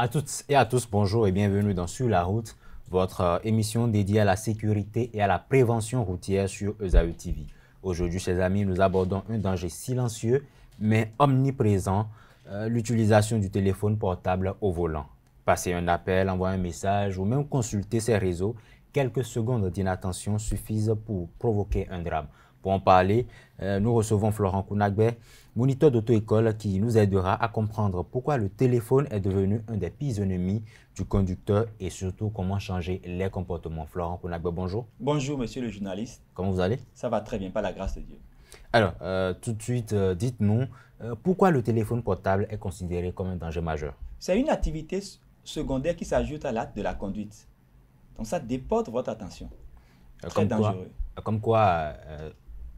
À toutes et à tous, bonjour et bienvenue dans Sur la route, votre émission dédiée à la sécurité et à la prévention routière sur ESAE TV. Aujourd'hui, chers amis, nous abordons un danger silencieux mais omniprésent, l'utilisation du téléphone portable au volant. Passer un appel, envoyer un message ou même consulter ses réseaux, quelques secondes d'inattention suffisent pour provoquer un drame. Pour en parler, nous recevons Florent Kounagbe, moniteur d'auto-école qui nous aidera à comprendre pourquoi le téléphone est devenu un des pires ennemis du conducteur et surtout comment changer les comportements. Florent Kounagbe, bonjour. Bonjour monsieur le journaliste. Comment vous allez? Ça va très bien, par la grâce de Dieu. Alors, tout de suite, dites-nous pourquoi le téléphone portable est considéré comme un danger majeur? C'est une activité secondaire qui s'ajoute à l'acte de la conduite. Donc ça déporte votre attention. Très dangereux. Comme quoi,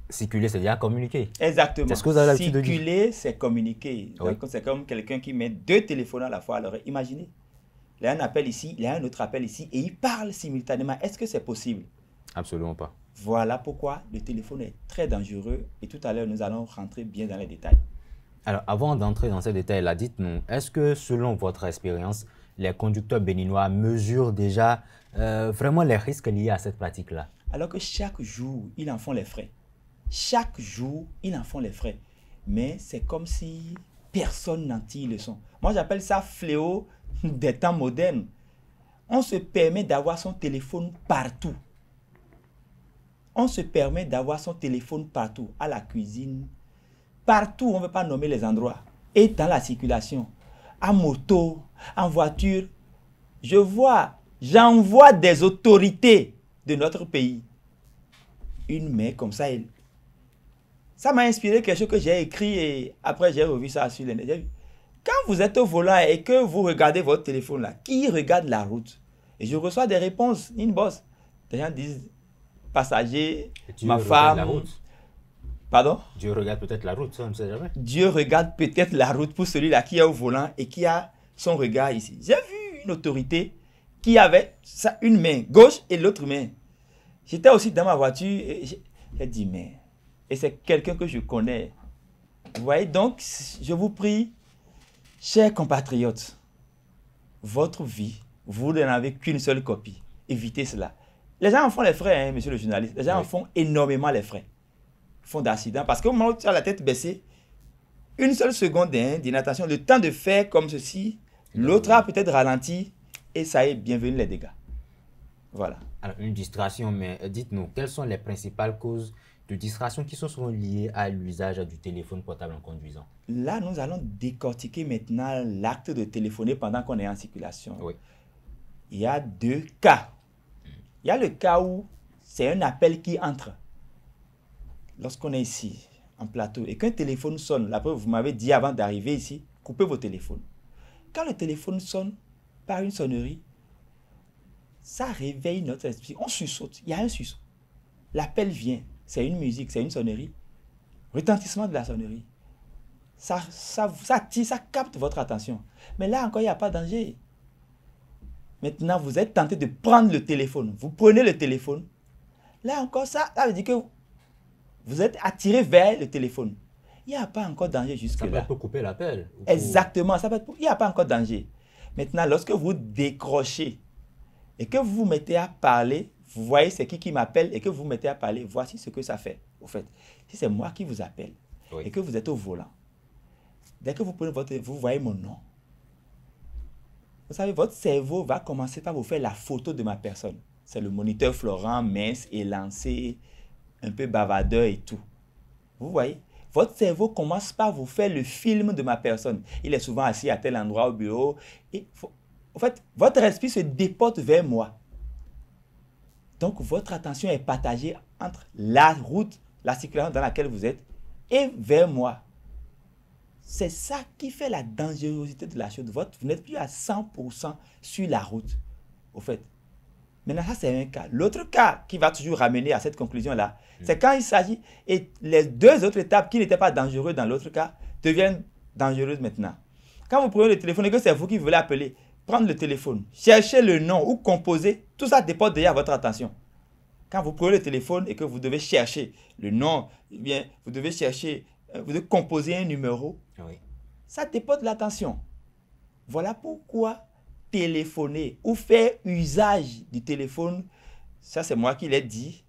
circuler, c'est déjà communiquer. Exactement. C'est ce que vous avez l'habitude de dire. Circuler, c'est communiquer. Oui. C'est comme quelqu'un qui met deux téléphones à la fois. Alors imaginez, il y a un appel ici, il y a un autre appel ici et ils parlent simultanément. Est-ce que c'est possible? Absolument pas. Voilà pourquoi le téléphone est très dangereux et tout à l'heure nous allons rentrer bien dans les détails. Alors, avant d'entrer dans ces détails-là, dites-nous, est-ce que selon votre expérience, les conducteurs béninois mesurent déjà vraiment les risques liés à cette pratique-là? Alors que chaque jour, ils en font les frais. Chaque jour, ils en font les frais. Mais c'est comme si personne n'en tire leçon. Moi, j'appelle ça fléau des temps modernes. On se permet d'avoir son téléphone partout. On se permet d'avoir son téléphone partout, à la cuisine, partout, on ne veut pas nommer les endroits. Et dans la circulation, en moto, en voiture, j'en vois des autorités de notre pays. Une main comme ça, ça m'a inspiré quelque chose que j'ai écrit et après j'ai revu ça sur les net. Quand vous êtes au volant et que vous regardez votre téléphone là, qui regarde la route? Et je reçois des réponses, inbox. Des gens disent, passager, ma femme. La route. Pardon? Dieu regarde peut-être la route, ça on ne sait jamais. Dieu regarde peut-être la route pour celui-là qui est au volant et qui a son regard ici. J'ai vu une autorité qui avait une main gauche et l'autre main. J'étais aussi dans ma voiture et j'ai dit, mais... Et c'est quelqu'un que je connais. Vous voyez, donc, je vous prie, chers compatriotes, votre vie, vous n'en avez qu'une seule copie. Évitez cela. Les gens en font les frais, hein, monsieur le journaliste. Les gens en font énormément les frais. Ils font d'accidents. Parce qu'au moment où tu as la tête baissée, une seule seconde d'inattention, le temps de faire comme ceci, l'autre a peut-être ralenti et ça est, bienvenue les dégâts. Voilà. Alors, une distraction, mais dites-nous, quelles sont les principales causes de distraction qui sont souvent liées à l'usage du téléphone portable en conduisant? Là, nous allons décortiquer maintenant l'acte de téléphoner pendant qu'on est en circulation. Oui. Il y a deux cas. Il y a le cas où c'est un appel qui entre. Lorsqu'on est ici, en plateau, et qu'un téléphone sonne, la preuve, vous m'avez dit avant d'arriver ici, coupez vos téléphones. Quand le téléphone sonne par une sonnerie, ça réveille notre esprit. On sursaute, il y a un sursaut. L'appel vient, c'est une musique, c'est une sonnerie. Retentissement de la sonnerie. Ça tire, ça capte votre attention. Mais là encore, il n'y a pas de danger. Maintenant, vous êtes tenté de prendre le téléphone. Vous prenez le téléphone. Là encore, ça veut dire que vous êtes attiré vers le téléphone. Il n'y a pas encore de danger jusque-là. Ça peut être pour couper l'appel. Exactement, il n'y a pas encore de danger. Maintenant, lorsque vous décrochez et que vous vous mettez à parler, vous voyez c'est qui m'appelle et que vous vous mettez à parler, voici ce que ça fait. Au fait, si c'est moi qui vous appelle et que vous êtes au volant, dès que vous prenez vous voyez mon nom. Vous savez, votre cerveau va commencer par vous faire la photo de ma personne. C'est le moniteur Florent, mince, élancé, un peu bavardeur et tout. Vous voyez, votre cerveau commence par vous faire le film de ma personne. Il est souvent assis à tel endroit au bureau. Et en fait, votre esprit se déporte vers moi. Donc, votre attention est partagée entre la route, la circulation dans laquelle vous êtes, et vers moi. C'est ça qui fait la dangerosité de la chose. Vous n'êtes plus à 100% sur la route, au fait. Maintenant, ça, c'est un cas. L'autre cas qui va toujours ramener à cette conclusion-là, c'est quand il s'agit, et les deux autres étapes qui n'étaient pas dangereuses dans l'autre cas, deviennent dangereuses maintenant. Quand vous prenez le téléphone et que c'est vous qui voulez appeler, prendre le téléphone, chercher le nom ou composer, tout ça dépend déjà de votre attention. Quand vous prenez le téléphone et que vous devez chercher le nom, eh bien, vous devez composer un numéro, ça dépend de l'attention. Voilà pourquoi téléphoner ou faire usage du téléphone, ça c'est moi qui l'ai dit,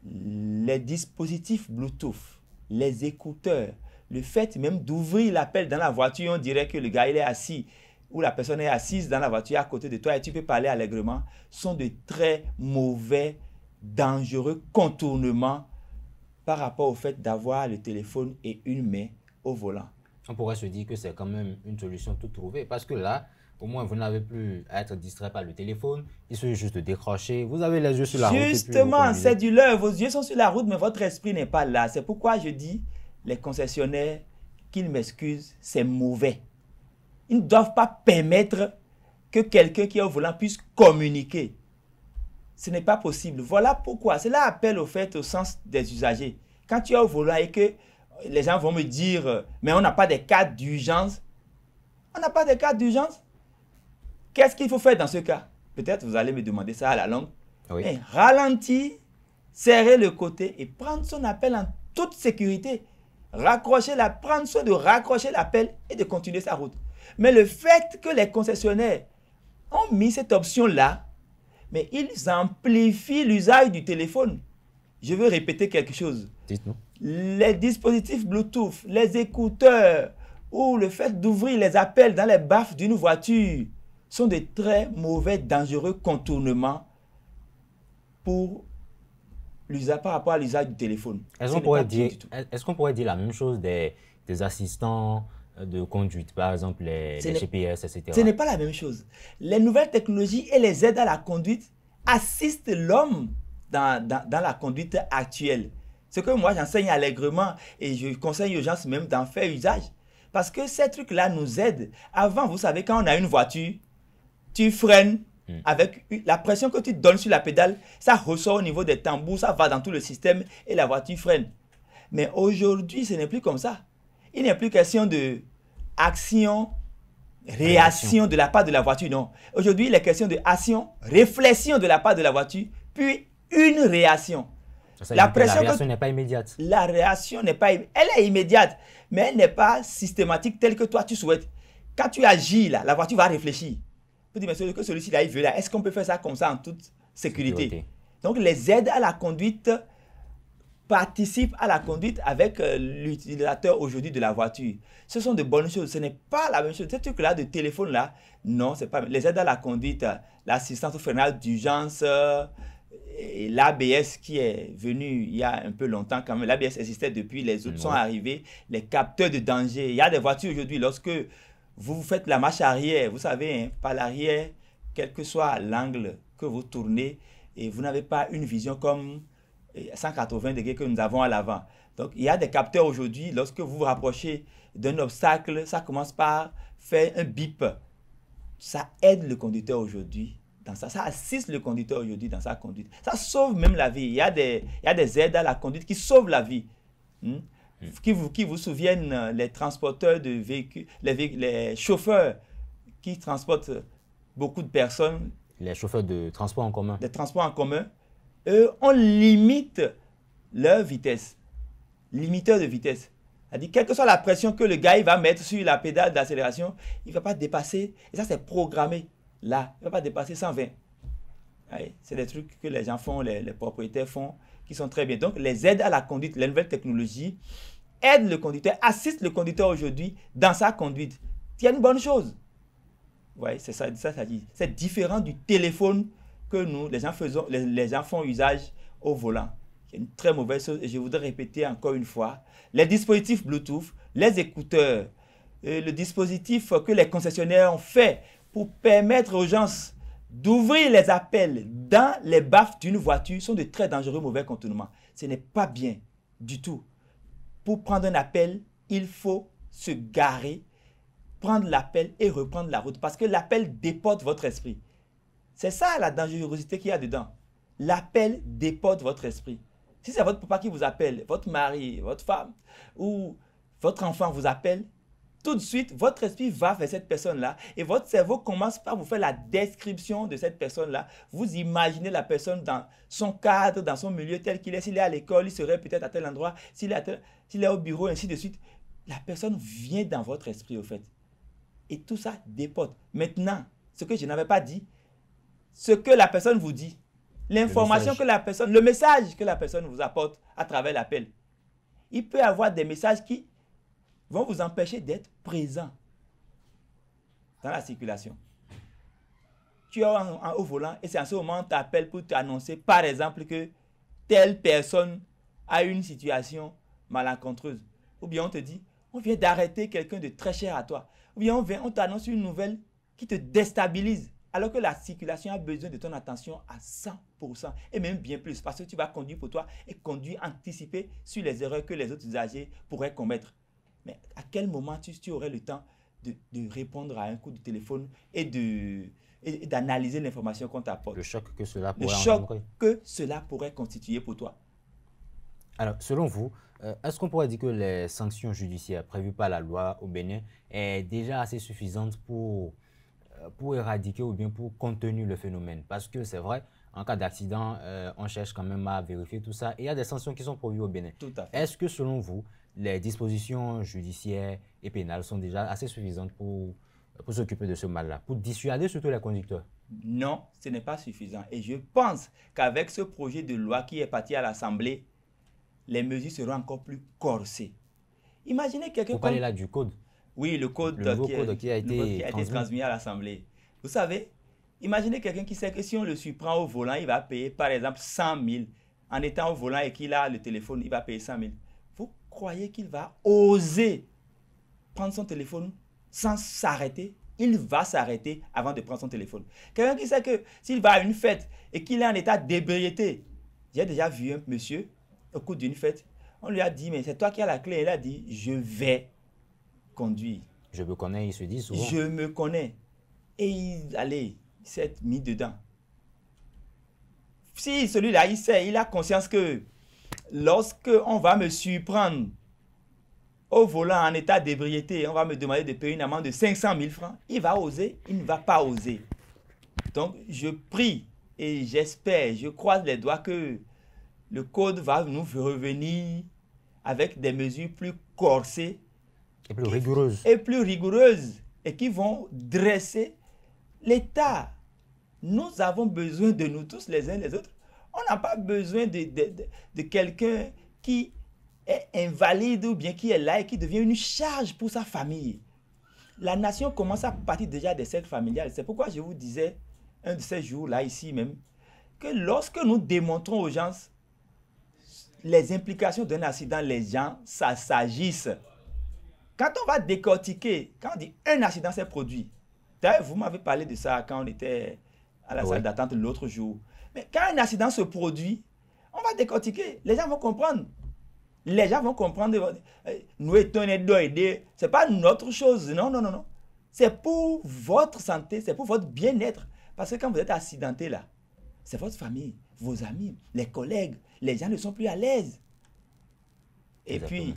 les dispositifs Bluetooth, les écouteurs, le fait même d'ouvrir l'appel dans la voiture, on dirait que le gars il est assis ou la personne est assise dans la voiture à côté de toi et tu peux parler allègrement, sont de très mauvais, dangereux contournements par rapport au fait d'avoir le téléphone et une main au volant. On pourrait se dire que c'est quand même une solution toute trouvée parce que là, au moins, vous n'avez plus à être distrait par le téléphone. Il suffit juste de décrocher. Vous avez les yeux sur la route. Justement, c'est du leurre. Vos yeux sont sur la route, mais votre esprit n'est pas là. C'est pourquoi je dis, les concessionnaires, qu'ils m'excusent, c'est mauvais. Ils ne doivent pas permettre que quelqu'un qui est au volant puisse communiquer. Ce n'est pas possible. Voilà pourquoi. Cela appelle au fait au sens des usagers. Quand tu es au volant et que les gens vont me dire, mais on n'a pas de cas d'urgence. On n'a pas de cas d'urgence. Qu'est-ce qu'il faut faire dans ce cas? Peut-être vous allez me demander ça à la longue. Oui. Mais ralentir, serrer le côté et prendre son appel en toute sécurité. Prendre soin de raccrocher l'appel et de continuer sa route. Mais le fait que les concessionnaires ont mis cette option-là, mais ils amplifient l'usage du téléphone. Je veux répéter quelque chose. Dites-nous. Les dispositifs Bluetooth, les écouteurs ou le fait d'ouvrir les appels dans les baffes d'une voiture sont de très mauvais, dangereux contournements par rapport à l'usage du téléphone. Est-ce qu'on pourrait dire la même chose des assistants de conduite, par exemple les GPS, etc. Ce n'est pas la même chose. Les nouvelles technologies et les aides à la conduite assistent l'homme dans la conduite actuelle. Ce que moi j'enseigne allègrement et je conseille aux gens même d'en faire usage. Parce que ces trucs-là nous aident. Avant, vous savez, quand on a une voiture, tu freines avec la pression que tu donnes sur la pédale, ça ressort au niveau des tambours, ça va dans tout le système et la voiture freine. Mais aujourd'hui, ce n'est plus comme ça. Il n'est plus question de action, réaction de la part de la voiture, non. Aujourd'hui, il est question de action, réflexion de la part de la voiture, puis une réaction. La réaction n'est pas immédiate. La réaction n'est pas immédiate. Elle est immédiate, mais elle n'est pas systématique telle que toi tu souhaites. Quand tu agis là, la voiture va réfléchir. Tu dis, mais ce que celui-ci là, il veut là, est-ce qu'on peut faire ça comme ça en toute sécurité? Donc les aides à la conduite participent à la conduite avec l'utilisateur aujourd'hui de la voiture. Ce sont de bonnes choses. Ce n'est pas la même chose. Ce truc-là de téléphone là, non, c'est pas. Les aides à la conduite, l'assistance au freinage d'urgence, et l'ABS qui est venu il y a un peu longtemps quand même. L'ABS existait depuis, les autres sont arrivés. Les capteurs de danger. Il y a des voitures aujourd'hui, lorsque vous faites la marche arrière, vous savez, hein, par l'arrière, quel que soit l'angle que vous tournez, et vous n'avez pas une vision comme 180 degrés que nous avons à l'avant. Donc, il y a des capteurs aujourd'hui, lorsque vous vous rapprochez d'un obstacle, ça commence par faire un bip. Ça aide le conducteur aujourd'hui dans ça. Ça assiste le conducteur aujourd'hui dans sa conduite. Ça sauve même la vie. Il y a des aides à la conduite qui sauvent la vie. Qui vous souviennent, les transporteurs de véhicules, les chauffeurs qui transportent beaucoup de personnes. Les chauffeurs de transport en commun. Des transports en commun. Eux, on limite leur vitesse. Limiteur de vitesse. C'est-à-dire, quelle que soit la pression que le gars il va mettre sur la pédale d'accélération, il ne va pas dépasser. Et ça, c'est programmé. Là, il ne va pas dépasser 120. C'est des trucs que les gens font, les propriétaires font, qui sont très bien. Donc, les aides à la conduite, les nouvelles technologies, aident le conducteur, assistent le conducteur aujourd'hui dans sa conduite. C'est une bonne chose. Ouais, c'est ça dit. C'est différent du téléphone que nous, les gens font usage au volant. C'est une très mauvaise chose et je voudrais répéter encore une fois. Les dispositifs Bluetooth, les écouteurs, le dispositif que les concessionnaires ont fait pour permettre aux gens d'ouvrir les appels dans les baffes d'une voiture sont de très dangereux mauvais contournements. Ce n'est pas bien du tout. Pour prendre un appel, il faut se garer, prendre l'appel et reprendre la route parce que l'appel déporte votre esprit. C'est ça la dangerosité qu'il y a dedans. L'appel déporte votre esprit. Si c'est votre papa qui vous appelle, votre mari, votre femme ou votre enfant vous appelle, tout de suite, votre esprit va vers cette personne-là et votre cerveau commence par vous faire la description de cette personne-là. Vous imaginez la personne dans son cadre, dans son milieu tel qu'il est. S'il est à l'école, il serait peut-être à tel endroit. S'il est au bureau, ainsi de suite. La personne vient dans votre esprit, au fait. Et tout ça déporte. Maintenant, ce que je n'avais pas dit, ce que la personne vous dit, l'information que la personne, le message que la personne vous apporte à travers l'appel. Il peut y avoir des messages qui vont vous empêcher d'être présent dans la circulation. Tu es au volant et c'est en ce moment qu'on t'appelle pour t'annoncer, par exemple, que telle personne a une situation malencontreuse. Ou bien on te dit, on vient d'arrêter quelqu'un de très cher à toi. Ou bien on t'annonce une nouvelle qui te déstabilise. Alors que la circulation a besoin de ton attention à 100%. Et même bien plus. Parce que tu vas conduire pour toi et conduire, anticiper sur les erreurs que les autres usagers pourraient commettre. Mais à quel moment tu aurais le temps de répondre à un coup de téléphone et d'analyser l'information qu'on t'apporte? Le choc que cela pourrait Le choc que cela pourrait constituer pour toi. Alors, selon vous, est-ce qu'on pourrait dire que les sanctions judiciaires prévues par la loi au Bénin est déjà assez suffisantes pour éradiquer ou bien pour contenir le phénomène? Parce que c'est vrai, en cas d'accident, on cherche quand même à vérifier tout ça. Et il y a des sanctions qui sont prévues au Bénin. Tout à fait. Est-ce que selon vous, les dispositions judiciaires et pénales sont déjà assez suffisantes pour s'occuper de ce mal-là, pour dissuader surtout les conducteurs? Non, ce n'est pas suffisant. Et je pense qu'avec ce projet de loi qui est parti à l'Assemblée, les mesures seront encore plus corsées. Imaginez quelqu'un... Vous parlez là du code? Oui, le code qui a été transmis à l'Assemblée. Vous savez, imaginez quelqu'un qui sait que si on le surprend au volant, il va payer par exemple 100 000. En étant au volant et qu'il a le téléphone, il va payer 100 000. Vous croyez qu'il va oser prendre son téléphone sans s'arrêter? Il va s'arrêter avant de prendre son téléphone. Quelqu'un qui sait que s'il va à une fête et qu'il est en état d'ébriété, j'ai déjà vu un monsieur au cours d'une fête, on lui a dit, mais c'est toi qui as la clé. Il a dit, je vais conduire. Je me connais, il se dit souvent. Je me connais. Et il s'est mis dedans. Si celui-là, il sait, il a conscience que lorsque on va me surprendre au volant en état d'ébriété, on va me demander de payer une amende de 500 000 francs, il va oser, il ne va pas oser. Donc, je prie et j'espère, je croise les doigts que le code va nous revenir avec des mesures plus corsées et plus rigoureuses. Et qui vont dresser l'État. Nous avons besoin de nous tous les uns les autres. On n'a pas besoin de quelqu'un qui est invalide ou bien qui est là et qui devient une charge pour sa famille. La nation commence à partir déjà des cercles familiales. C'est pourquoi je vous disais un de ces jours-là, ici même, que lorsque nous démontrons aux gens les implications d'un accident, les gens, ça s'agisse. Quand on va décortiquer, quand on dit un accident s'est produit, d'ailleurs, vous m'avez parlé de ça quand on était à la salle d'attente l'autre jour. Mais quand un accident se produit, on va décortiquer. Les gens vont comprendre. Les gens vont comprendre. Nous étions aidés. Ce n'est pas notre chose. Non, non, non, non. C'est pour votre santé, c'est pour votre bien-être. Parce que quand vous êtes accidenté là, c'est votre famille, vos amis, les collègues. Les gens ne sont plus à l'aise. Et puis,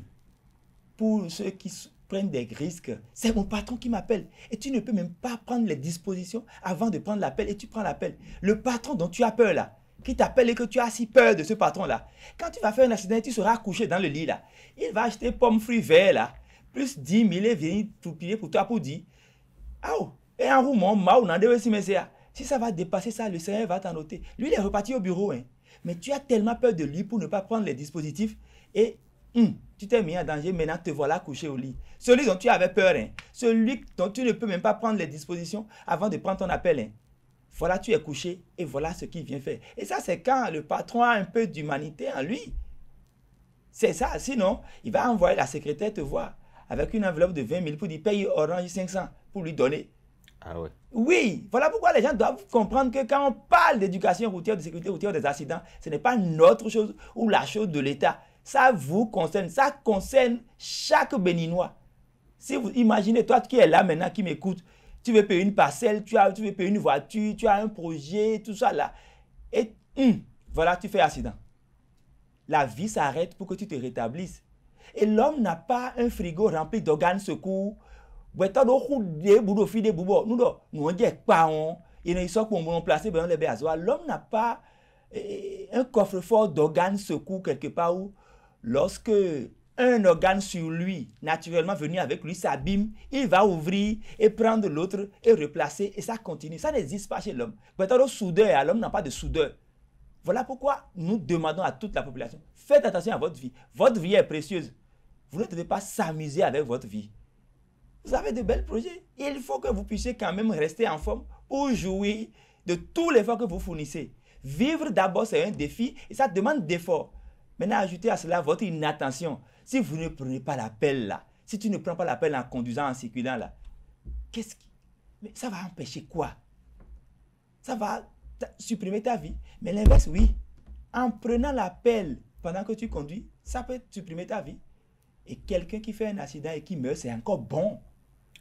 pour ceux qui prennent des risques, c'est mon patron qui m'appelle. Et tu ne peux même pas prendre les dispositions avant de prendre l'appel et tu prends l'appel. Le patron dont tu as peur là, qui t'appelle et que tu as si peur de ce patron-là, quand tu vas faire un accident, tu seras couché dans le lit là. Il va acheter pommes, fruits verts là, plus 10 000 et venir toupiller pour toi pour dire, ah oh, et un roulement, ma ou n'en devait si si ça va dépasser ça, le Seigneur va t'en noter. Lui, il est reparti au bureau, hein. Mais tu as tellement peur de lui pour ne pas prendre les dispositifs et tu t'es mis en danger, maintenant te voilà couché au lit. Celui dont tu avais peur, hein, celui dont tu ne peux même pas prendre les dispositions avant de prendre ton appel. Hein. Voilà, tu es couché et voilà ce qu'il vient faire. Et ça, c'est quand le patron a un peu d'humanité en lui. C'est ça. Sinon, il va envoyer la secrétaire te voir avec une enveloppe de 20 000 pour dire paye Orange 500 pour lui donner. Ah ouais. Oui, voilà pourquoi les gens doivent comprendre que quand on parle d'éducation routière, de sécurité routière, des accidents, ce n'est pas notre chose ou la chose de l'État. Ça vous concerne, ça concerne chaque Béninois. Si vous imaginez, toi qui es là maintenant, qui m'écoute, tu veux payer une parcelle, tu veux payer une voiture, tu as un projet, tout ça là. Et voilà, tu fais accident. La vie s'arrête pour que tu te rétablisses. Et l'homme n'a pas un frigo rempli d'organes secours. Nous l'homme n'a pas un coffre-fort d'organes secours quelque part où lorsque un organe sur lui, naturellement venu avec lui, s'abîme, il va ouvrir et prendre l'autre et replacer, et ça continue. Ça n'existe pas chez l'homme. Peut-être au soudeur, l'homme n'a pas de soudeur. Voilà pourquoi nous demandons à toute la population, faites attention à votre vie. Votre vie est précieuse. Vous ne devez pas s'amuser avec votre vie. Vous avez de bels projets. Il faut que vous puissiez quand même rester en forme pour jouir de tous les efforts que vous fournissez. Vivre d'abord, c'est un défi et ça demande d'efforts. Maintenant, ajoutez à cela votre inattention. Si vous ne prenez pas l'appel là, si tu ne prends pas l'appel en conduisant, en circulant là, qu'est-ce qui... Mais ça va empêcher quoi? Ça va supprimer ta vie. Mais l'inverse, oui. En prenant l'appel pendant que tu conduis, ça peut supprimer ta vie. Et quelqu'un qui fait un accident et qui meurt, c'est encore bon.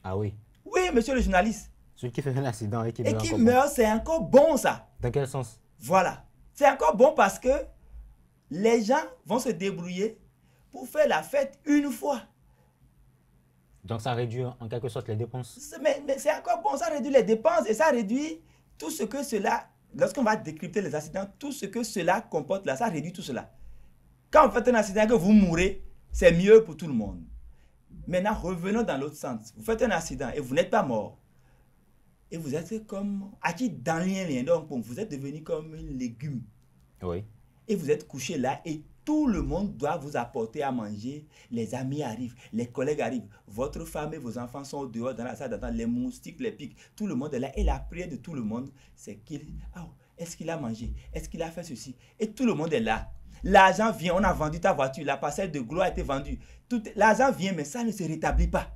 Ah oui. Oui, monsieur le journaliste. Celui qui fait un accident et qui Et meurt. qui encore meurt, c'est encore bon ça. bon. Dans quel sens? Voilà. C'est encore bon parce que les gens vont se débrouiller pour faire la fête une fois. Donc ça réduit en quelque sorte les dépenses. Mais c'est encore bon, ça réduit les dépenses et ça réduit tout ce que cela, lorsqu'on va décrypter les accidents, tout ce que cela comporte là, ça réduit tout cela. Quand vous faites un accident et que vous mourrez, c'est mieux pour tout le monde. Maintenant, revenons dans l'autre sens. Vous faites un accident et vous n'êtes pas mort. Et vous êtes comme acquis dans lien. Donc, vous êtes devenu comme un légume. Oui. Et vous êtes couché là et tout le monde doit vous apporter à manger. Les amis arrivent, les collègues arrivent. Votre femme et vos enfants sont dehors dans la salle d'attente. Les moustiques, les pics, tout le monde est là. Et la prière de tout le monde, c'est qu'il... Oh, est-ce qu'il a mangé? Est-ce qu'il a fait ceci? Et tout le monde est là. L'argent vient, on a vendu ta voiture, la parcelle de Glo a été vendue. L'argent vient, mais ça ne se rétablit pas.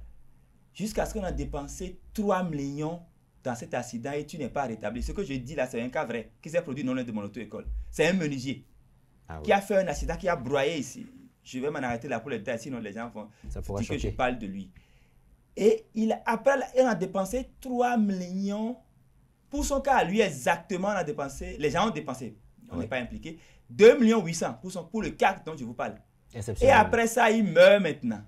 Jusqu'à ce qu'on a dépensé 3 millions dans cet accident et tu n'es pas rétabli. Ce que je dis là, c'est un cas vrai qui s'est produit non loin de mon auto-école. C'est un menuisier qui a fait un accident, qui a broyé ici. Je vais m'en arrêter là pour les détails, sinon les gens vont dire que je parle de lui. Et après, on a dépensé 3 millions. Pour son cas, lui exactement, on a dépensé, les gens ont dépensé, on n'est pas impliqué, 2 800 000 pour le cas dont je vous parle. Et après ça, il meurt maintenant.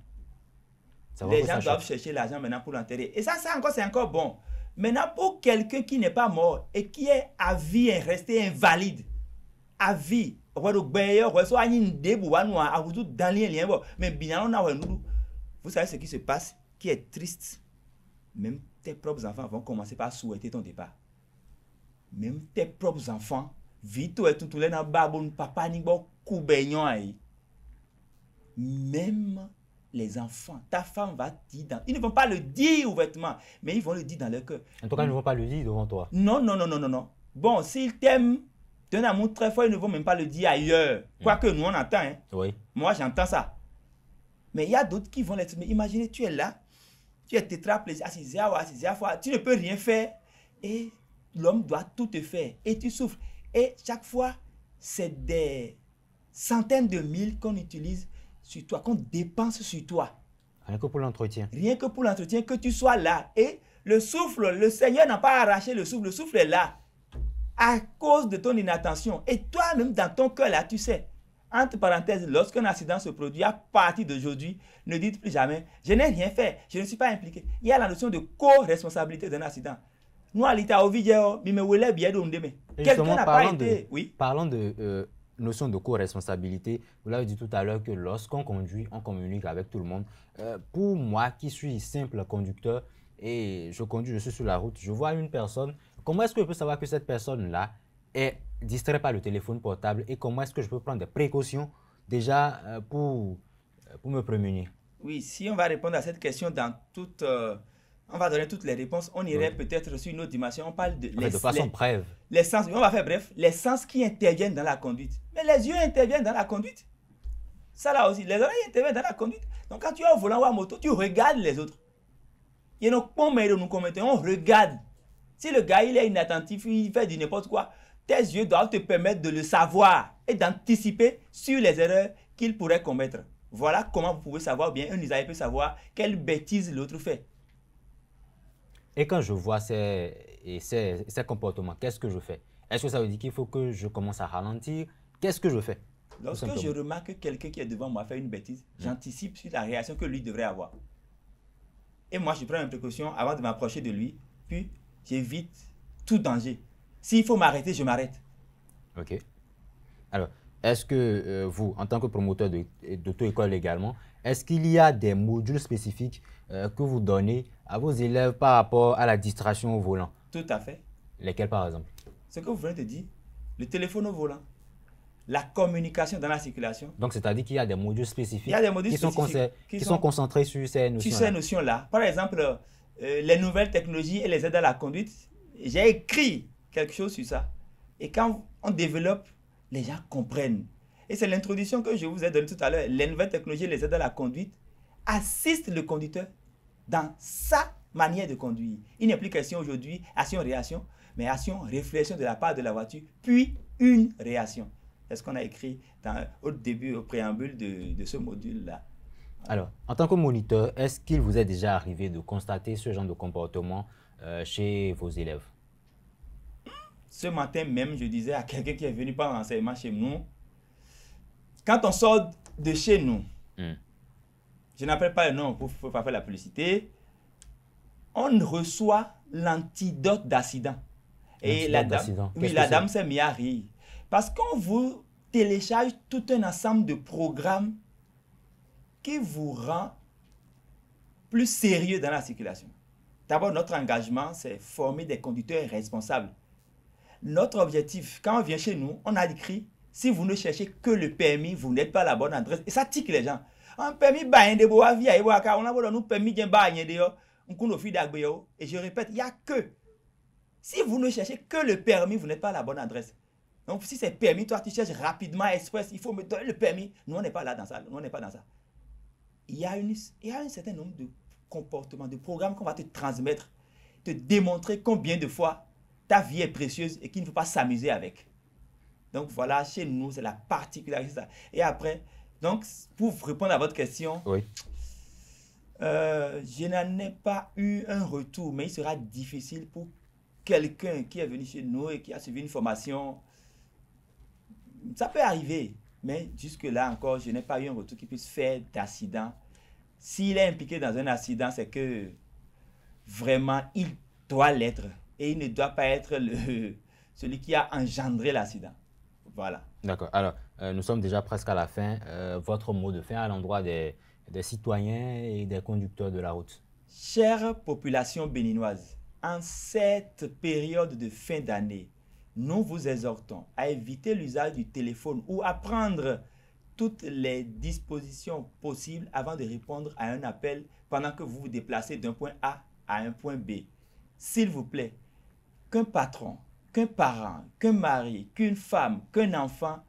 Les gens doivent chercher l'argent maintenant pour l'enterrer. Et ça, c'est encore bon. Maintenant, pour quelqu'un qui n'est pas mort et qui est à vie resté invalide, à vie, vous savez ce qui se passe, qui est triste. Même tes propres enfants vont commencer par souhaiter ton départ. Même tes propres enfants, vite ou tout les papa ni bon même les enfants, ta femme va dire ils ne vont pas le dire ouvertement, mais ils vont le dire dans leur cœur. En tout cas, ils ne vont pas le dire devant toi. Non. Bon, s'ils t'aiment d'un amour très fort, ils ne vont même pas le dire ailleurs. Quoique nous, on entend. Hein. Oui. Moi, j'entends ça. Mais il y a d'autres qui vont l'être. Mais imaginez, tu es là, tu es tétraplégique, tu ne peux rien faire. Et l'homme doit tout te faire. Et tu souffres. Et chaque fois, c'est des centaines de mille qu'on utilise sur toi, qu'on dépense sur toi. Rien que pour l'entretien. Rien que pour l'entretien, que tu sois là. Et le souffle, le Seigneur n'a pas arraché le souffle est là. À cause de ton inattention. Et toi-même, dans ton cœur, là, tu sais. Entre parenthèses, lorsqu'un accident se produit, à partir d'aujourd'hui, ne dites plus jamais, je n'ai rien fait, je ne suis pas impliqué. Il y a la notion de co-responsabilité d'un accident. Nous, à l'État, quelqu'un n'a pas été... Oui. Parlons de notion de co-responsabilité. Vous l'avez dit tout à l'heure que lorsqu'on conduit, on communique avec tout le monde. Pour moi, qui suis simple conducteur et je conduis, je suis sur la route, je vois une personne. Comment est-ce que je peux savoir que cette personne-là est distraite par le téléphone portable et comment est-ce que je peux prendre des précautions déjà pour me prémunir? Oui, si on va répondre à cette question dans toute... on va donner toutes les réponses. On irait peut-être sur une autre dimension. On parle de... de façon brève. Les sens, on va faire bref. Les sens qui interviennent dans la conduite. Mais les yeux interviennent dans la conduite. Ça là aussi, les oreilles interviennent dans la conduite. Donc quand tu es au volant ou à moto, tu regardes les autres. Il y a nos points de nous commettre. On regarde. Si le gars il est inattentif, il fait du n'importe quoi, tes yeux doivent te permettre de le savoir et d'anticiper sur les erreurs qu'il pourrait commettre. Voilà comment vous pouvez savoir, bien un usager peut savoir quelle bêtise l'autre fait. Et quand je vois ces comportements, qu'est-ce que je fais? Est-ce que ça veut dire qu'il faut que je commence à ralentir? Qu'est-ce que je fais? Lorsque je remarque que quelqu'un qui est devant moi fait une bêtise, j'anticipe sur la réaction que lui devrait avoir. Et moi, je prends une précaution avant de m'approcher de lui, puis j'évite tout danger. S'il faut m'arrêter, je m'arrête. Ok. Alors, est-ce que vous, en tant que promoteur d'auto-école également, est-ce qu'il y a des modules spécifiques que vous donnez à vos élèves par rapport à la distraction au volant? Tout à fait. Lesquels par exemple? Ce que vous venez de dire, le téléphone au volant, la communication dans la circulation. Donc, c'est-à-dire qu'il y a des modules spécifiques, Il y a des modules qui sont concentrés sur ces notions-là. Sur ces notions-là. Par exemple, les nouvelles technologies et les aides à la conduite. J'ai écrit quelque chose sur ça. Et quand on développe, les gens comprennent. Et c'est l'introduction que je vous ai donnée tout à l'heure. Les nouvelles technologies et les aides à la conduite assistent le conducteur dans sa manière de conduire. Il n'est plus question aujourd'hui action-réaction, mais action-réflexion de la part de la voiture, puis une réaction. C'est ce qu'on a écrit au début, au préambule de ce module-là. Alors, en tant que moniteur, est-ce qu'il vous est déjà arrivé de constater ce genre de comportement chez vos élèves? Ce matin même, je disais à quelqu'un qui est venu prendre renseignement chez nous, quand on sort de chez nous, je n'appelle pas le nom pour ne pas faire la publicité, on reçoit l'antidote d'accident. Et la dame s'est mise à rire. Parce qu'on vous télécharge tout un ensemble de programmes qui vous rend plus sérieux dans la circulation. D'abord, notre engagement, c'est former des conducteurs responsables. Notre objectif, quand on vient chez nous, on a écrit, si vous ne cherchez que le permis, vous n'êtes pas à la bonne adresse. Et ça tique les gens. Un permis, on a nous permis et je répète, il n'y a que. Si vous ne cherchez que le permis, vous n'êtes pas à la bonne adresse. Donc, si c'est permis, toi, tu cherches rapidement, express, il faut me donner le permis. Nous, on n'est pas là dans ça. Nous, on n'est pas dans ça. Il y a un certain nombre de comportements, de programmes qu'on va te transmettre, te démontrer combien de fois ta vie est précieuse et qu'il ne faut pas s'amuser avec. Donc, voilà, chez nous, c'est la particularité. Et après, donc, pour répondre à votre question, oui. Je n'en ai pas eu un retour, mais il sera difficile pour quelqu'un qui est venu chez nous et qui a suivi une formation. Ça peut arriver, mais jusque-là encore, je n'ai pas eu un retour qui puisse faire d'accident. S'il est impliqué dans un accident, c'est que vraiment, il doit l'être. Et il ne doit pas être celui qui a engendré l'accident. Voilà. D'accord. Alors, nous sommes déjà presque à la fin. Votre mot de fin à l'endroit des citoyens et des conducteurs de la route. Chère population béninoise, en cette période de fin d'année, nous vous exhortons à éviter l'usage du téléphone ou à prendre toutes les dispositions possibles avant de répondre à un appel pendant que vous vous déplacez d'un point A à un point B. S'il vous plaît, qu'un patron, qu'un parent, qu'un mari, qu'une femme, qu'un enfant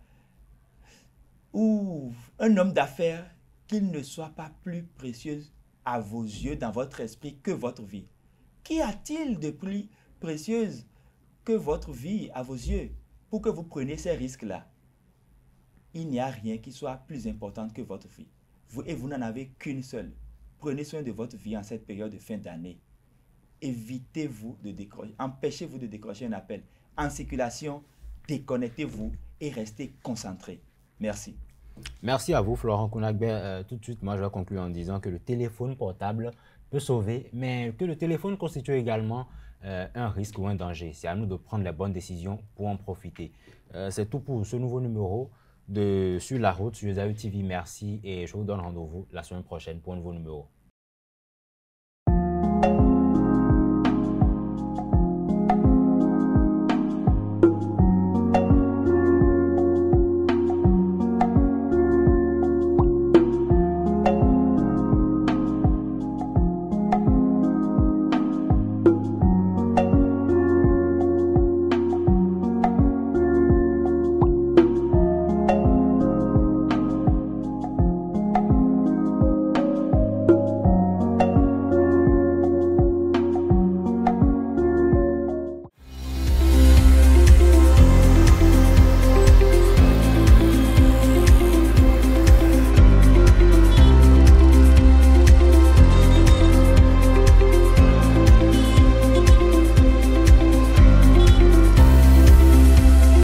ou un homme d'affaires, qu'il ne soit pas plus précieux à vos yeux, dans votre esprit, que votre vie. Qu'y a-t-il de plus précieuse que votre vie à vos yeux pour que vous preniez ces risques-là? Il n'y a rien qui soit plus important que votre vie. Vous n'en avez qu'une seule. Prenez soin de votre vie en cette période de fin d'année. Évitez-vous de décrocher, empêchez-vous de décrocher un appel. En circulation, déconnectez-vous et restez concentré. Merci. Merci à vous, Florent Kounagbe. Tout de suite, moi, je vais conclure en disant que le téléphone portable peut sauver, mais que le téléphone constitue également un risque ou un danger. C'est à nous de prendre les bonnes décisions pour en profiter. C'est tout pour ce nouveau numéro de Sur la route sur Esaü TV. Merci et je vous donne rendez-vous la semaine prochaine pour un nouveau numéro.